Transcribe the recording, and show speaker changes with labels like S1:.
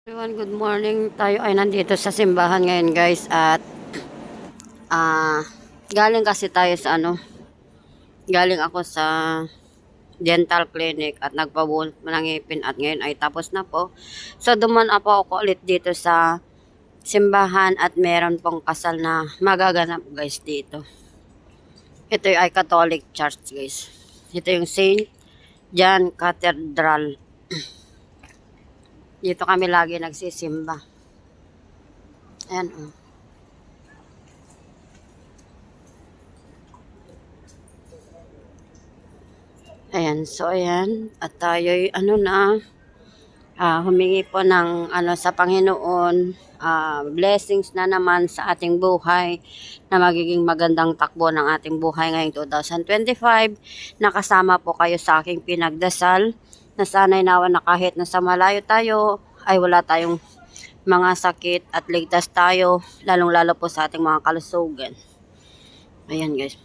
S1: Everyone, good morning. Tayo ay nandito sa simbahan ngayon, guys, at galing kasi tayo sa galing ako sa dental clinic at nagpabunot ng ngipin at ngayon ay tapos na po. So duman po ako ulit dito sa simbahan at meron pong kasal na magaganap, guys, dito. Ito ay Catholic Church, guys. Ito yung Saint John Cathedral. Dito kami lagi nagsisimba. Ayan, oh. Ayan, so ayan, at tayo'y humingi po ng sa Panginoon, blessings na naman sa ating buhay, na magiging magandang takbo ng ating buhay ngayong 2025. Nakasama po kayo sa aking pinagdasal, na sana'y nawa na kahit nasa malayo tayo, ay wala tayong mga sakit at ligtas tayo, lalong-lalo po sa ating mga kalusugan. Ayan, guys.